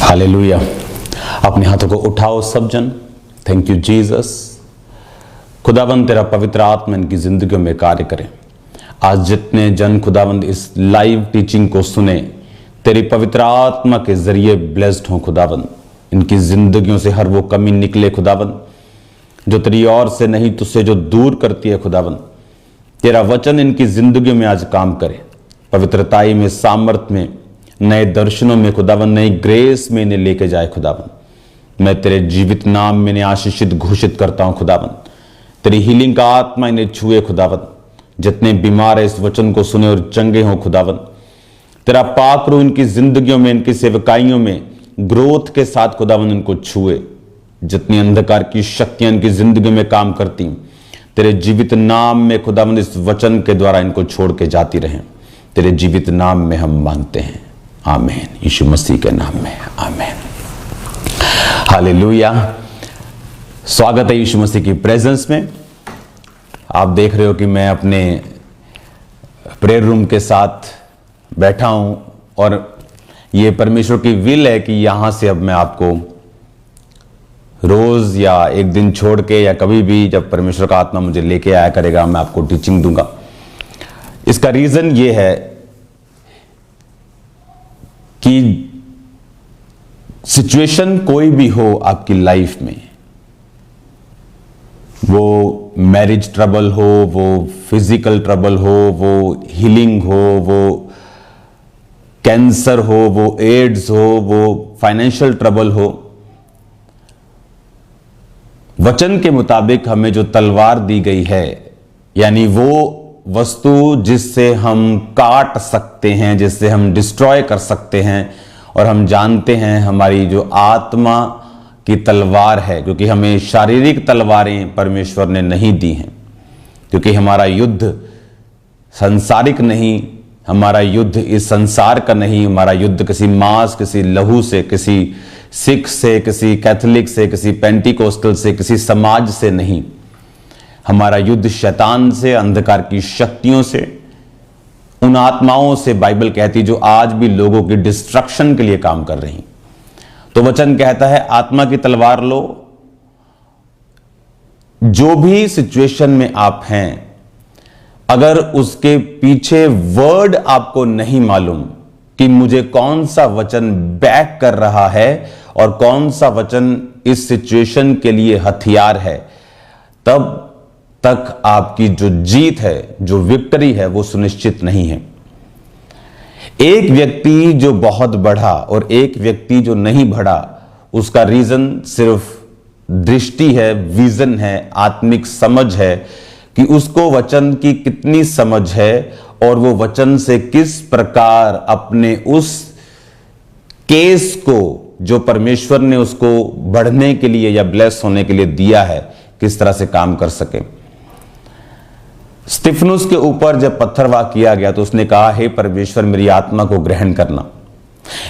Hallelujah. अपने हाथों को उठाओ सब जन। Thank you Jesus. खुदावंद तेरा पवित्र आत्मा इनकी जिंदगियों में कार्य करे। आज जितने जन खुदावंद इस लाइव टीचिंग को सुने, तेरी पवित्र आत्मा के जरिए ब्लेस्ड हो खुदावंद। इनकी जिंदगियों से हर वो कमी निकले खुदावंद जो तेरी ओर से नहीं, तुझसे जो दूर करती है खुदावंद। तेरा वचन इनकी जिंदगियों में आज काम करे, पवित्रताई में, सामर्थ में, नए दर्शनों में खुदावंद, नई ग्रेस में इन्हें लेके जाए खुदावंद। मैं तेरे जीवित नाम में इन्हें आशीषित घोषित करता हूं खुदावंद। तेरी हीलिंग का आत्मा इन्हें छुए खुदावंद। जितने बीमार है इस वचन को सुने और चंगे हों खुदावंद। तेरा पाक रूह इनकी जिंदगियों में, इनकी सेवकाइयों में ग्रोथ के साथ खुदावंद इनको छुए। जितनी अंधकार की शक्तियां इनकी जिंदगी में काम करती, तेरे जीवित नाम में खुदावंद इस वचन के द्वारा इनको छोड़ के जाती रहें। तेरे जीवित नाम में हम मांगते हैं, आमीन। यीशु मसीह के नाम में, आमीन। हालेलुया। स्वागत है यीशु मसीह की प्रेजेंस में। आप देख रहे हो कि मैं अपने प्रेयर रूम के साथ बैठा हूं और ये परमेश्वर की विल है कि यहां से अब मैं आपको रोज या एक दिन छोड़ के या कभी भी जब परमेश्वर का आत्मा मुझे लेके आया करेगा, मैं आपको टीचिंग दूंगा। इसका रीजन ये है कि सिचुएशन कोई भी हो आपकी लाइफ में, वो मैरिज ट्रबल हो, वो फिजिकल ट्रबल हो, वो हीलिंग हो, वो कैंसर हो, वो एड्स हो, वो फाइनेंशियल ट्रबल हो, वचन के मुताबिक हमें जो तलवार दी गई है, यानी वो वस्तु जिससे हम काट सकते हैं, जिससे हम डिस्ट्रॉय कर सकते हैं, और हम जानते हैं हमारी जो आत्मा की तलवार है, क्योंकि हमें शारीरिक तलवारें परमेश्वर ने नहीं दी हैं, क्योंकि हमारा युद्ध सांसारिक नहीं, हमारा युद्ध इस संसार का नहीं, हमारा युद्ध किसी मांस, किसी लहू से, किसी सिख से, किसी कैथोलिक से, किसी पेंटिकोस्टल से, किसी समाज से नहीं। हमारा युद्ध शैतान से, अंधकार की शक्तियों से, उन आत्माओं से बाइबल कहती जो आज भी लोगों की डिस्ट्रक्शन के लिए काम कर रही। तो वचन कहता है आत्मा की तलवार लो। जो भी सिचुएशन में आप हैं, अगर उसके पीछे वर्ड आपको नहीं मालूम कि मुझे कौन सा वचन बैक कर रहा है और कौन सा वचन इस सिचुएशन के लिए हथियार है, तब तक आपकी जो जीत है, जो विक्ट्री है, वो सुनिश्चित नहीं है। एक व्यक्ति जो बहुत बढ़ा और एक व्यक्ति जो नहीं बढ़ा, उसका रीजन सिर्फ दृष्टि है, विजन है, आत्मिक समझ है कि उसको वचन की कितनी समझ है और वो वचन से किस प्रकार अपने उस केस को जो परमेश्वर ने उसको बढ़ने के लिए या ब्लेस होने के लिए दिया है, किस तरह से काम कर सके। स्तिफनुस के ऊपर जब पत्थरवाह किया गया तो उसने कहा, हे परमेश्वर मेरी आत्मा को ग्रहण करना।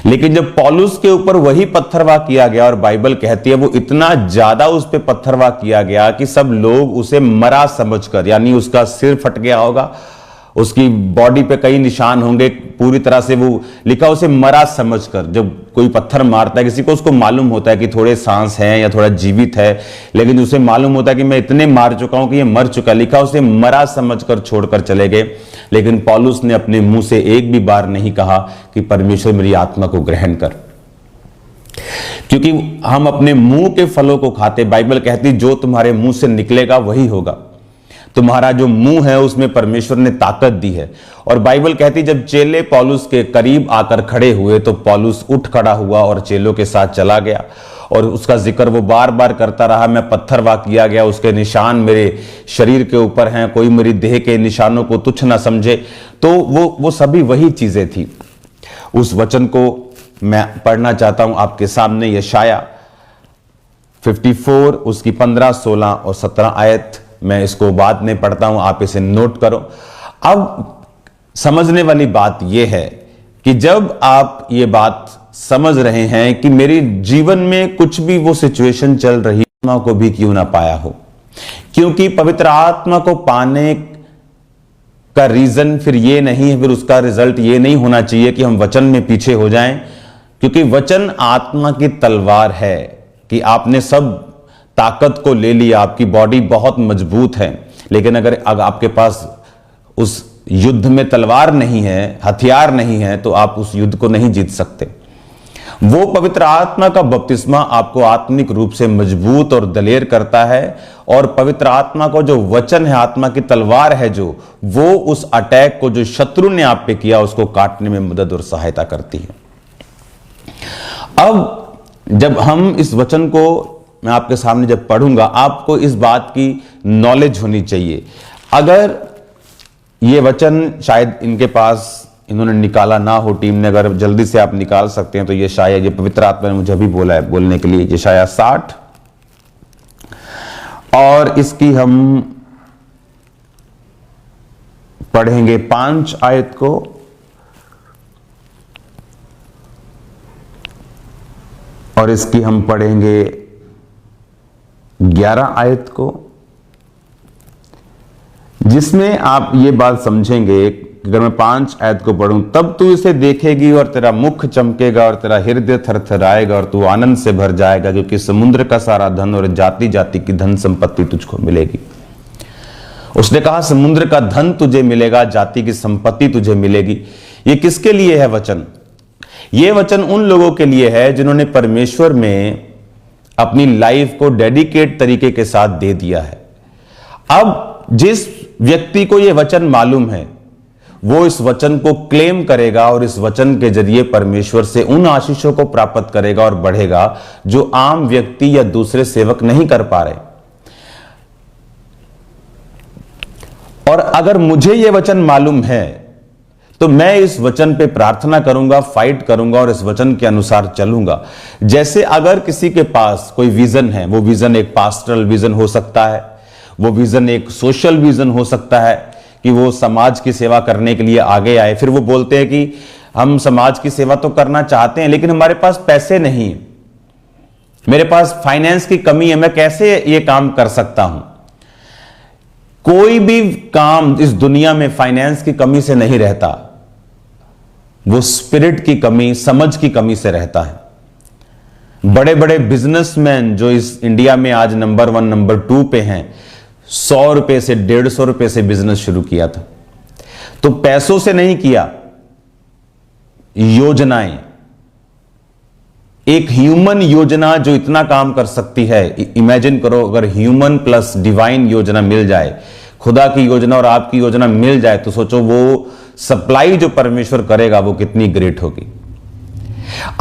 लेकिन जब पौलुस के ऊपर वही पत्थरवाह किया गया, और बाइबल कहती है वो इतना ज्यादा उस पे पत्थरवाह किया गया कि सब लोग उसे मरा समझकर, यानी उसका सिर फट गया होगा, उसकी बॉडी पे कई निशान होंगे, पूरी तरह से वो लिखा उसे मरा समझकर। जब कोई पत्थर मारता है किसी को, उसको मालूम होता है कि थोड़े सांस हैं या थोड़ा जीवित है, लेकिन उसे मालूम होता है कि मैं इतने मार चुका हूं कि ये मर चुका। लिखा उसे मरा समझकर छोड़कर चले गए। लेकिन पौलुस ने अपने मुंह से एक भी बार नहीं कहा कि परमेश्वर मेरी आत्मा को ग्रहण कर, क्योंकि हम अपने मुंह के फलों को खाते। बाइबल कहती जो तुम्हारे मुंह से निकलेगा वही होगा। तुम्हारा जो मुंह है उसमें परमेश्वर ने ताकत दी है। और बाइबल कहती जब चेले पौलुस के करीब आकर खड़े हुए तो पौलुस उठ खड़ा हुआ और चेलों के साथ चला गया, और उसका जिक्र वो बार बार करता रहा। मैं पत्थरवाह किया गया, उसके निशान मेरे शरीर के ऊपर हैं, कोई मेरी देह के निशानों को तुच्छ ना समझे। तो वो सभी वही चीजें थी। उस वचन को मैं पढ़ना चाहता हूं आपके सामने। यशाया 54 उसकी 15, 16 और 17 आयत। मैं इसको बाद में पढ़ता हूं, आप इसे नोट करो। अब समझने वाली बात यह है कि जब आप ये बात समझ रहे हैं कि मेरे जीवन में कुछ भी वो सिचुएशन चल रही, आत्मा को भी क्यों ना पाया हो, क्योंकि पवित्र आत्मा को पाने का रीजन फिर ये नहीं है, फिर उसका रिजल्ट ये नहीं होना चाहिए कि हम वचन में पीछे हो जाएं क्योंकि वचन आत्मा की तलवार है कि आपने सब ताकत को ले लिया, आपकी बॉडी बहुत मजबूत है, लेकिन अगर आपके पास उस युद्ध में तलवार नहीं है, हथियार नहीं है, तो आप उस युद्ध को नहीं जीत सकते। वो पवित्र आत्मा का बपतिस्मा आपको आत्मिक रूप से मजबूत और दलेर करता है, और पवित्र आत्मा को जो वचन है, आत्मा की तलवार है जो, वो उस अटैक को जो शत्रु ने आप पे किया उसको काटने में मदद और सहायता करती है। अब जब हम इस वचन को मैं आपके सामने जब पढ़ूंगा, आपको इस बात की नॉलेज होनी चाहिए। अगर ये वचन शायद इनके पास इन्होंने निकाला ना हो, टीम ने, अगर जल्दी से आप निकाल सकते हैं तो ये शायद, ये पवित्र आत्मा ने मुझे अभी बोला है बोलने के लिए, ये शायद 60, और इसकी हम पढ़ेंगे 5 आयत को, और इसकी हम पढ़ेंगे 11 आयत को, जिसमें आप ये बात समझेंगे कि अगर मैं 5 आयत को पढ़ूं, तब तू इसे देखेगी और तेरा मुख चमकेगा और तेरा हृदय थरथराएगा और तू आनंद से भर जाएगा, क्योंकि समुद्र का सारा धन और जाति जाति की धन संपत्ति तुझको मिलेगी। उसने कहा समुद्र का धन तुझे मिलेगा, जाति की संपत्ति तुझे मिलेगी। ये किसके लिए है वचन? ये वचन उन लोगों के लिए है जिन्होंने परमेश्वर में अपनी लाइफ को डेडिकेट तरीके के साथ दे दिया है। अब जिस व्यक्ति को यह वचन मालूम है, वो इस वचन को क्लेम करेगा और इस वचन के जरिए परमेश्वर से उन आशीषों को प्राप्त करेगा और बढ़ेगा जो आम व्यक्ति या दूसरे सेवक नहीं कर पा रहे। और अगर मुझे यह वचन मालूम है तो मैं इस वचन पे प्रार्थना करूंगा, फाइट करूंगा और इस वचन के अनुसार चलूंगा। जैसे अगर किसी के पास कोई विजन है, वो विजन एक पास्टरल विजन हो सकता है, वो विजन एक सोशल विजन हो सकता है कि वो समाज की सेवा करने के लिए आगे आए। फिर वो बोलते हैं कि हम समाज की सेवा तो करना चाहते हैं, लेकिन हमारे पास पैसे नहीं, मेरे पास फाइनेंस की कमी है, मैं कैसे ये काम कर सकता हूं? कोई भी काम इस दुनिया में फाइनेंस की कमी से नहीं रहता, वो स्पिरिट की कमी, समझ की कमी से रहता है। बड़े बड़े बिजनेसमैन जो इस इंडिया में आज नंबर 1 नंबर 2 पे हैं, 100 रुपए से 150 रुपए से बिजनेस शुरू किया था। तो पैसों से नहीं किया, योजनाएं, एक ह्यूमन योजना जो इतना काम कर सकती है। इमेजिन करो अगर ह्यूमन प्लस डिवाइन योजना मिल जाए, खुदा की योजना और आपकी योजना मिल जाए, तो सोचो वो सप्लाई जो परमेश्वर करेगा वो कितनी ग्रेट होगी।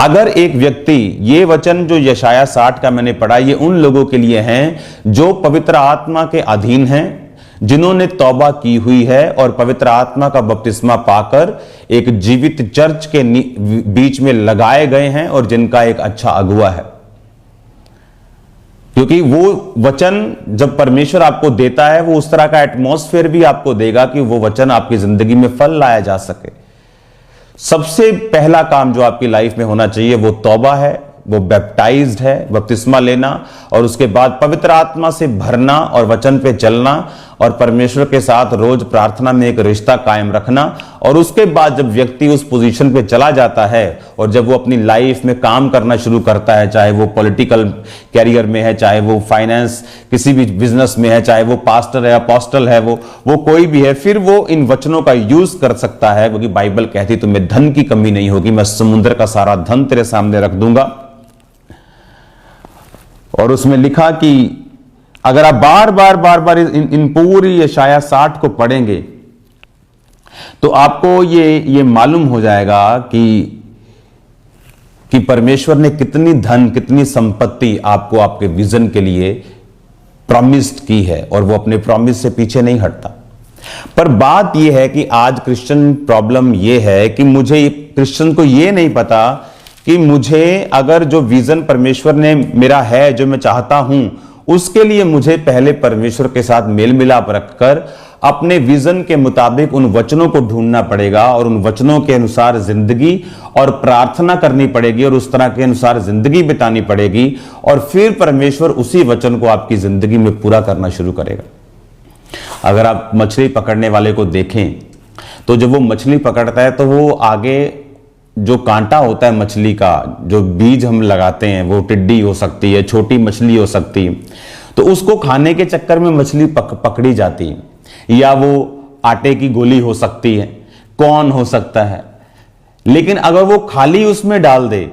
अगर एक व्यक्ति, ये वचन जो यशाया 60 का मैंने पढ़ा, ये उन लोगों के लिए हैं जो पवित्र आत्मा के अधीन हैं, जिन्होंने तौबा की हुई है और पवित्र आत्मा का बपतिस्मा पाकर एक जीवित चर्च के बीच में लगाए गए हैं और जिनका एक अच्छा अगुवा है। क्योंकि वो वचन जब परमेश्वर आपको देता है, वो उस तरह का एटमॉस्फेयर भी आपको देगा कि वो वचन आपकी जिंदगी में फल लाया जा सके। सबसे पहला काम जो आपकी लाइफ में होना चाहिए वो तौबा है, वो बैप्टाइज्ड है, बपतिस्मा लेना, और उसके बाद पवित्र आत्मा से भरना और वचन पे चलना और परमेश्वर के साथ रोज प्रार्थना में एक रिश्ता कायम रखना। और उसके बाद जब व्यक्ति उस पोजीशन पे चला जाता है और जब वो अपनी लाइफ में काम करना शुरू करता है, चाहे वो पॉलिटिकल कैरियर में है, चाहे वो फाइनेंस किसी भी बिजनेस में है, चाहे वो पास्टर है, अपोस्टल है, वो कोई भी है, फिर वो इन वचनों का यूज कर सकता है। क्योंकि बाइबल कहती तुम्हें धन की कमी नहीं होगी, मैं समुद्र का सारा धन तेरे सामने रख दूंगा। और उसमें लिखा कि अगर आप बार बार इन पूरी यशाया 60 को पढ़ेंगे तो आपको ये मालूम हो जाएगा कि परमेश्वर ने कितनी धन, कितनी संपत्ति आपको आपके विजन के लिए प्रॉमिस्ड की है, और वो अपने प्रॉमिस से पीछे नहीं हटता। पर बात यह है कि आज क्रिश्चियन प्रॉब्लम यह है कि मुझे, क्रिश्चियन को यह नहीं पता कि मुझे अगर जो विजन परमेश्वर ने मेरा है, जो मैं चाहता हूं, उसके लिए मुझे पहले परमेश्वर के साथ मेल मिलाप रखकर अपने विजन के मुताबिक उन वचनों को ढूंढना पड़ेगा और उन वचनों के अनुसार जिंदगी और प्रार्थना करनी पड़ेगी और उस तरह के अनुसार जिंदगी बितानी पड़ेगी, और फिर परमेश्वर उसी वचन को आपकी जिंदगी में पूरा करना शुरू करेगा। अगर आप मछली पकड़ने वाले को देखें तो जब वो मछली पकड़ता है तो वो आगे जो कांटा होता है मछली का, जो बीज हम लगाते हैं, वो टिड्डी हो सकती है, छोटी मछली हो सकती है, तो उसको खाने के चक्कर में मछली पकड़ी जाती है, या वो आटे की गोली हो सकती है, कौन हो सकता है। लेकिन अगर वो खाली उसमें डाल दे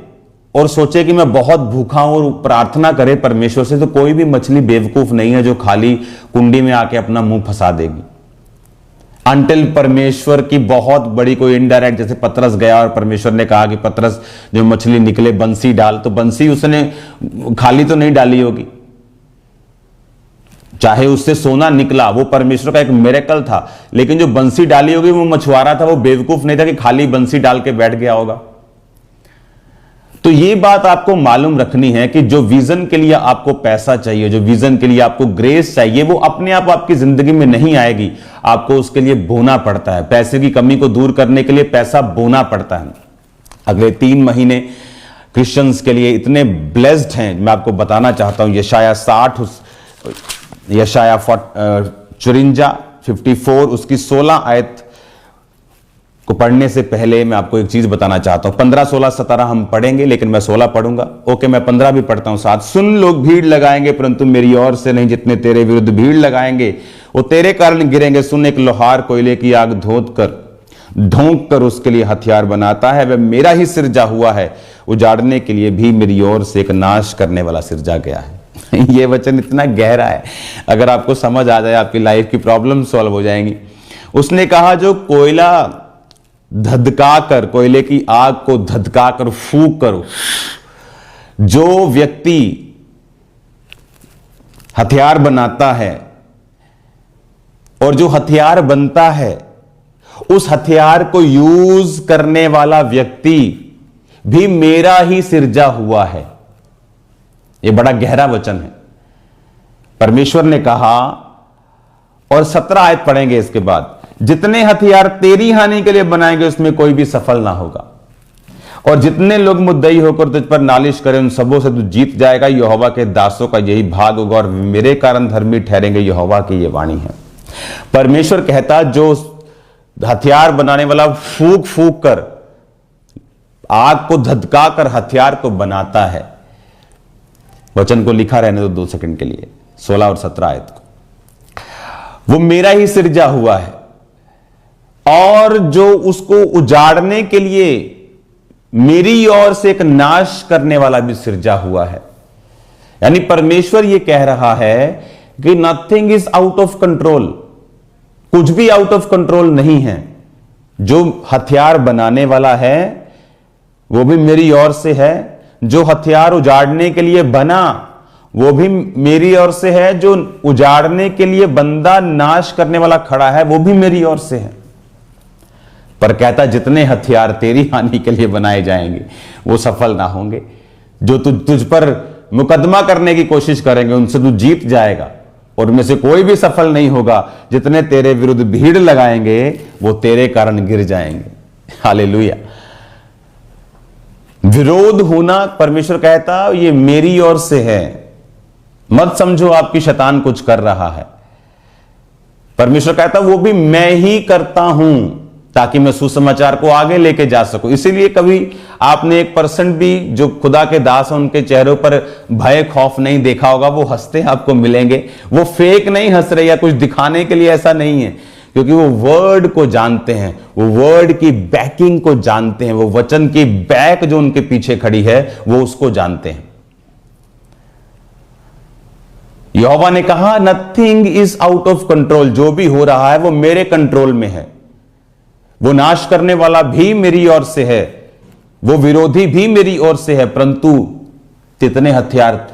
और सोचे कि मैं बहुत भूखा हूं और प्रार्थना करे परमेश्वर से, तो कोई भी मछली बेवकूफ नहीं है जो खाली कुंडी में आके अपना मुंह फंसा देगी। अंटिल परमेश्वर की बहुत बड़ी कोई इनडायरेक्ट, जैसे पतरस गया और परमेश्वर ने कहा कि पतरस जो मछली निकले बंसी डाल, तो बंसी उसने खाली तो नहीं डाली होगी, चाहे उससे सोना निकला, वो परमेश्वर का एक मिरेकल था, लेकिन जो बंसी डाली होगी वो मछुआरा था, वो बेवकूफ नहीं था कि खाली बंसी डाल के बैठ गया होगा। तो ये बात आपको मालूम रखनी है कि जो विजन के लिए आपको पैसा चाहिए, जो विजन के लिए आपको ग्रेस चाहिए, वो अपने आप आपकी जिंदगी में नहीं आएगी, आपको उसके लिए बोना पड़ता है। पैसे की कमी को दूर करने के लिए पैसा बोना पड़ता है। अगले 3 महीने क्रिश्चियंस के लिए इतने ब्लेस्ड हैं, मैं आपको बताना चाहता हूं। यशाया 60, यशाया 54 उसकी 16 आयत को पढ़ने से पहले मैं आपको एक चीज बताना चाहता हूं। 15, 16, 17 हम पढ़ेंगे, लेकिन मैं 16 पढ़ूंगा। ओके, मैं 15 भी पढ़ता हूं साथ। सुन, लोग भीड़ लगाएंगे परंतु मेरी ओर से नहीं, जितने तेरे विरुद्ध भीड़ लगाएंगे वो तेरे कारण गिरेंगे। सुन, एक लोहार कोयले की आग ढोंक कर उसके लिए हथियार बनाता है, वह मेरा ही सिरजा हुआ है, उजाड़ने के लिए भी मेरी ओर से एक नाश करने वाला सिरजा गया है। ये वचन इतना गहरा है, अगर आपको समझ आ जाए आपकी लाइफ की प्रॉब्लम सॉल्व हो जाएंगी। उसने कहा, जो कोयला धधका कर, कोयले की आग को धधका कर फूंक करो, जो व्यक्ति हथियार बनाता है और जो हथियार बनता है, उस हथियार को यूज करने वाला व्यक्ति भी मेरा ही सिरजा हुआ है। यह बड़ा गहरा वचन है। परमेश्वर ने कहा, और 17 आयत पढ़ेंगे इसके बाद, जितने हथियार तेरी हानि के लिए बनाएंगे उसमें कोई भी सफल ना होगा, और जितने लोग मुद्दई होकर तुझ पर नालिश करें उन सबों से तू जीत जाएगा। यहोवा के दासों का यही भाग होगा और मेरे कारण धर्मी ठहरेंगे, यहोवा की ये वाणी है। परमेश्वर कहता, जो हथियार बनाने वाला फूंक फूंक कर, आग को धधका कर हथियार को बनाता है। वचन को लिखा रहने दो 2 सेकंड के लिए, 16 और 17 आयत को। वो मेरा ही सिरजा हुआ है, और जो उसको उजाड़ने के लिए मेरी ओर से एक नाश करने वाला भी सिरजा हुआ है। यानी परमेश्वर यह कह रहा है कि nothing is out of control, कुछ भी आउट ऑफ कंट्रोल नहीं है। जो हथियार बनाने वाला है वो भी मेरी ओर से है, जो हथियार उजाड़ने के लिए बना वो भी मेरी ओर से है, जो उजाड़ने के लिए बंदा नाश करने वाला खड़ा है वो भी मेरी ओर से है। पर कहता, जितने हथियार तेरी हानि के लिए बनाए जाएंगे वो सफल ना होंगे। जो तुझ पर मुकदमा करने की कोशिश करेंगे उनसे तू जीत जाएगा, और उनमें से कोई भी सफल नहीं होगा। जितने तेरे विरुद्ध भीड़ लगाएंगे वो तेरे कारण गिर जाएंगे। हालेलुया। विरोध होना, परमेश्वर कहता, ये मेरी ओर से है। मत समझो आपकी शैतान कुछ कर रहा है। परमेश्वर कहता, वो भी मैं ही करता हूं ताकि मैं सुसमाचार को आगे लेके जा सकूं। इसीलिए कभी आपने 1% भी जो खुदा के दास हैं उनके चेहरों पर भय खौफ नहीं देखा होगा। वो हंसते आपको मिलेंगे, वो फेक नहीं हंस रहे या कुछ दिखाने के लिए, ऐसा नहीं है, क्योंकि वो वर्ड को जानते हैं, वो वर्ड की बैकिंग को जानते हैं, वो वचन की बैक जो उनके पीछे खड़ी है वो उसको जानते हैं। यहोवा ने कहा, nothing is out of control, जो भी हो रहा है वो मेरे कंट्रोल में है। वो नाश करने वाला भी मेरी ओर से है, वो विरोधी भी मेरी ओर से है, परंतु जितने हथियार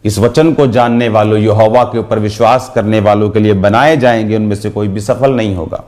इस वचन को जानने वालों, यहोवा के ऊपर विश्वास करने वालों के लिए बनाए जाएंगे उनमें से कोई भी सफल नहीं होगा।